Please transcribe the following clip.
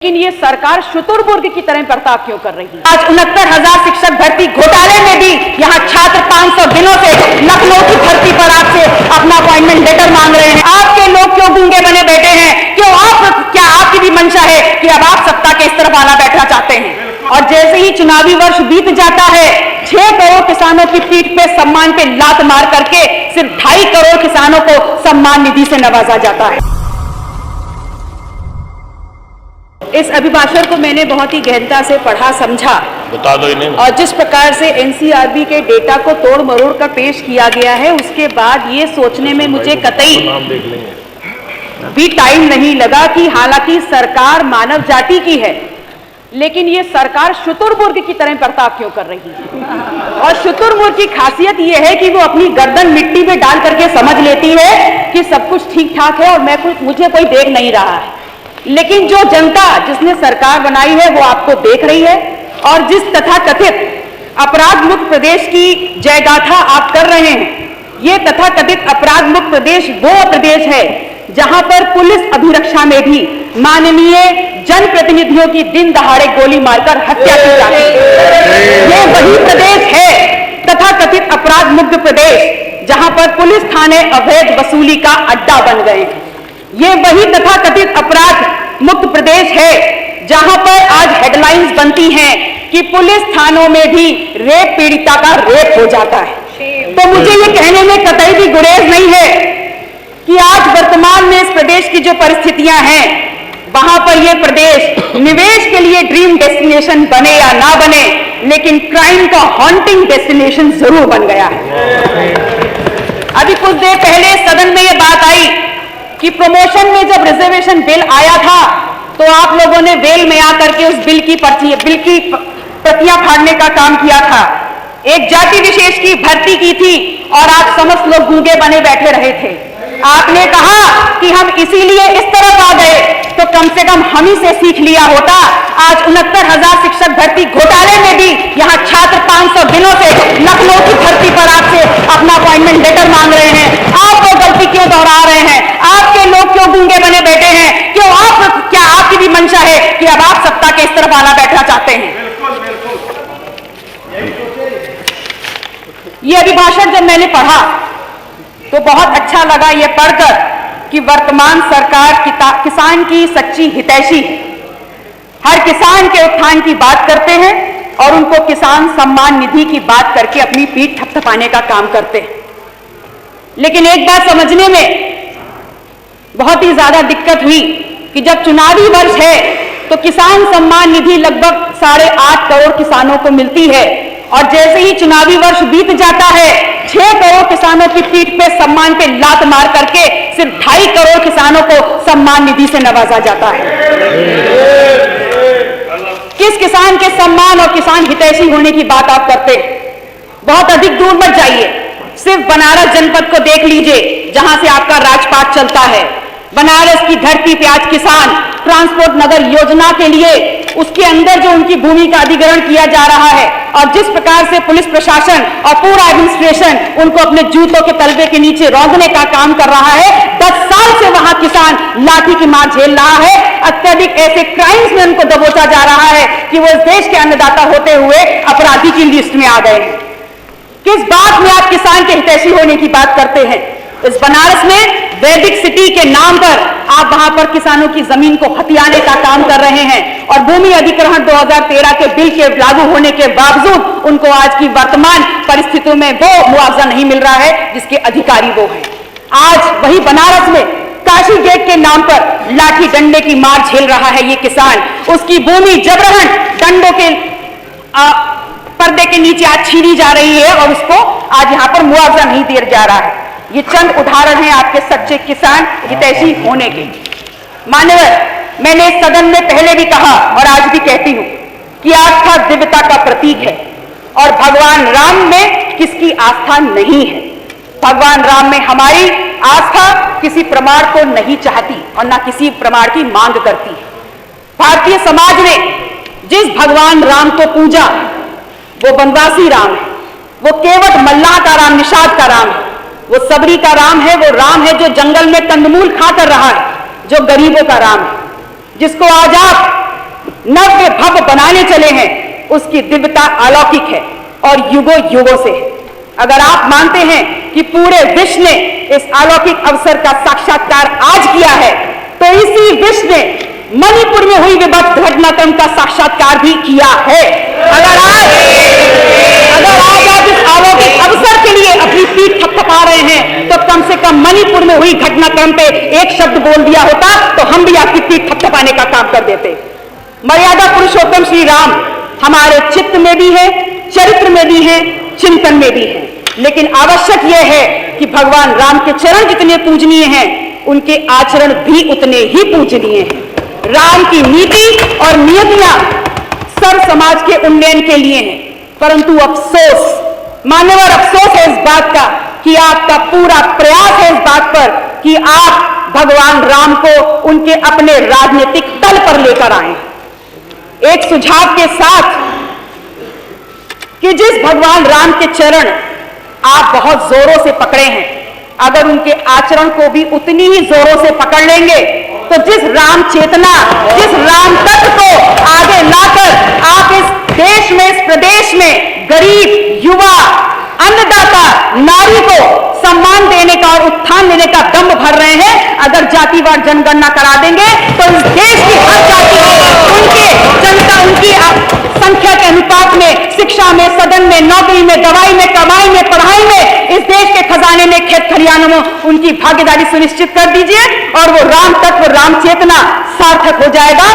लेकिन ये सरकार शुतुरमुर्ग की तरह बर्ताव क्यों कर रही है? आज 69,000 शिक्षक भर्ती घोटाले में भी यहाँ छात्र 500 दिनों से लखनऊ की भर्ती पर आपसे अपना अपॉइंटमेंट लेटर मांग रहे हैं। आपके लोग क्यों गूंगे बने बैठे हैं? क्या आपकी भी मंशा है कि अब आप सत्ता के इस तरफ आना बैठना चाहते हैं? और जैसे ही चुनावी वर्ष बीत जाता है, 6 करोड़ किसानों की पीठ पे सम्मान पे लात मार करके सिर्फ 2.5 करोड़ किसानों को सम्मान निधि से नवाजा जाता है। इस अभिभाषण को मैंने बहुत ही गहनता से पढ़ा, समझा, बता दो इन्हें। और जिस प्रकार से एनसीआरबी के डेटा को तोड़ मरोड़ कर पेश किया गया है, उसके बाद ये सोचने में मुझे कतई भी टाइम नहीं लगा कि हालांकि सरकार मानव जाति की है, लेकिन ये सरकार शुतुरमुर्ग की तरह बर्ताव क्यों कर रही है? और शुतुरमुर्ग की खासियत ये है कि वो अपनी गर्दन मिट्टी में डाल करके समझ लेती है कि सब कुछ ठीक ठाक है और मुझे कोई देख नहीं रहा है। लेकिन जो जनता जिसने सरकार बनाई है वो आपको देख रही है, और जिस तथाकथित अपराध मुक्त प्रदेश की जयगाथा आप कर रहे हैं, ये तथाकथित अपराध मुक्त प्रदेश वो प्रदेश है जहां पर पुलिस अभिरक्षा में भी माननीय जनप्रतिनिधियों की दिन दहाड़े गोली मारकर हत्या की जाती है। ये वही प्रदेश है, तथाकथित अपराध मुक्त प्रदेश, जहां पर पुलिस थाने अवैध वसूली का अड्डा बन गए हैं। ये वही तथाकथित अपराध मुक्त प्रदेश है जहां पर आज हेडलाइंस बनती हैं कि पुलिस थानों में भी रेप पीड़िता का रेप हो जाता है। तो मुझे ये कहने में कतई भी गुरेज नहीं है कि आज वर्तमान में इस प्रदेश की जो परिस्थितियां हैं, वहां पर यह प्रदेश निवेश के लिए ड्रीम डेस्टिनेशन बने या ना बने, लेकिन क्राइम का हॉन्टिंग डेस्टिनेशन जरूर बन गया है। अभी कुछ देर पहले सदन में यह बात आई कि प्रमोशन में जब रिजर्वेशन बिल आया था तो आप लोगों ने वेल में आकर के उस बिल की प्रतियां फाड़ने का काम किया था। एक जाति विशेष की भर्ती की थी और आप समस्त लोग गूंगे बने बैठे रहे थे। आपने कहा कि हम इसीलिए इस तरफ आ गए, तो कम से कम हम ही से सीख लिया होता। आज 69,000 शिक्षक भर्ती घोटाले में भी यहाँ छात्र 500 दिनों से लखनऊ की भर्ती पर आपसे अपना अपॉइंटमेंट लेटर मांग रहे हैं। आप वो गलती क्यों दोहरा रहे हैं? आपके लोग क्यों गूंगे बने बैठे हैं? क्या आपकी भी मंशा है कि अब आप सत्ता के इस तरफ आना बैठना चाहते हैं? ये अभिभाषण जब मैंने पढ़ा तो बहुत अच्छा लगा ये पढ़कर कि वर्तमान सरकार किसान की सच्ची हितैषी है। हर किसान के उत्थान की बात करते हैं और उनको किसान सम्मान निधि की बात करके अपनी पीठ थपथपाने का काम करते हैं। लेकिन एक बात समझने में बहुत ही ज्यादा दिक्कत हुई कि जब चुनावी वर्ष है तो किसान सम्मान निधि लगभग 8.5 करोड़ किसानों को मिलती है, और जैसे ही चुनावी वर्ष बीत जाता है, 6 करोड़ किसानों की पीठ पे सम्मान पे लात मार करके सिर्फ 2.5 करोड़ किसानों को सम्मान निधि से नवाजा जाता है। किस किसान के सम्मान और किसान हितैषी होने की बात आप करते? बहुत अधिक दूर मत जाइए, सिर्फ बनारस जनपद को देख लीजिए जहां से आपका राजपाट चलता है। बनारस की धरती पे आज किसान ट्रांसपोर्ट नगर योजना के लिए उसके अंदर जो उनकी भूमि का अधिग्रहण किया जा रहा है, और जिस प्रकार से पुलिस प्रशासन और पूरा एडमिनिस्ट्रेशन उनको अपने जूतों के तलबे के नीचे रौंदने का काम कर रहा है, 10 साल से वहां किसान लाठी की मार झेल रहा है। अत्यधिक ऐसे क्राइम्स में उनको दबोचा जा रहा है कि वो इस देश के अन्नदाता होते हुए अपराधी की लिस्ट में आ गए। किस बात में आप किसान के हितैषी होने की बात करते हैं? इस बनारस में वैदिक सिटी के नाम पर आप वहां पर किसानों की जमीन को हथियाने का काम कर रहे हैं, और भूमि अधिग्रहण 2013 के बिल के लागू होने के बावजूद उनको आज की वर्तमान परिस्थितियों में वो मुआवजा नहीं मिल रहा है जिसके अधिकारी वो हैं। आज वही बनारस में काशी गेट के नाम पर लाठी डंडे की मार झेल रहा है ये किसान। उसकी भूमि जबरन डंडों के पर्दे के नीचे आज छीनी जा रही है और उसको आज यहां पर मुआवजा नहीं दिया जा रहा है। ये चंद उदाहरण हैं आपके सच्चे किसान हितैषी होने के। मान्यवर, मैंने इस सदन में पहले भी कहा और आज भी कहती हूं कि आस्था दिव्यता का प्रतीक है, और भगवान राम में किसकी आस्था नहीं है। भगवान राम में हमारी आस्था किसी प्रमाण को नहीं चाहती और ना किसी प्रमाण की मांग करती है। भारतीय समाज ने जिस भगवान राम को पूजा वो वनवासी राम है, वो केवट मल्लाह का राम, निषाद का राम है, वो सबरी का राम है, वो राम है जो जंगल में कंदमूल खाकर रहा है, जो गरीबों का राम है, जिसको आज आप नव्य भव्य बनाने चले हैं, उसकी दिव्यता अलौकिक है और युगों युगों से है। अगर आप मानते हैं कि पूरे विश्व ने इस अलौकिक अवसर का साक्षात्कार आज किया है, तो इसी विश्व ने मणिपुर में हुई विभत्स घटनाक्रम का साक्षात्कार भी किया है। अगर आज आप इस अलौकिक अवसर के लिए अपनी पीठ थपथपा रहे हैं, तो कम से कम मणिपुर में हुई घटनाक्रम पे एक शब्द बोल दिया होता तो हम भी आपकी पीठ थपथपाने का काम कर देते। मर्यादा पुरुषोत्तम श्री राम हमारे चित्त में भी है, चरित्र में भी है, चिंतन में भी है, लेकिन आवश्यक यह है कि भगवान राम के चरण जितने पूजनीय हैं, उनके आचरण भी उतने ही पूजनीय हैं। राम की नीति और नियतियां सर्व समाज के उन्नयन के लिए हैं, परंतु अफसोस, मान्यवर अफसोस है इस बात का कि आपका पूरा प्रयास है इस बात पर कि आप भगवान राम को उनके अपने राजनीतिक तल पर लेकर आए। एक सुझाव के साथ कि जिस भगवान राम के चरण आप बहुत जोरों से पकड़े हैं, अगर उनके आचरण को भी उतनी ही जोरों से पकड़ लेंगे, तो जिस राम चेतना, जिस राम तत्व को आगे लाकर आप इस देश में, इस प्रदेश में गरीब, युवा, अन्नदाता, नारी को सम्मान देने का और उत्थान देने का दम भर रहे हैं, अगर जातिवार जनगणना करा देंगे तो इस देश की हर जाति को उनके जनता, उनकी संख्या के अनुपात में, शिक्षा में, सदन में, नौकरी में, दवाई में, कमाई में, पढ़ाई में, इस देश के खजाने में, खेत खलिहानों में उनकी भागीदारी सुनिश्चित कर दीजिए और वो राम तत्व, राम चेतना सार्थक हो जाएगा।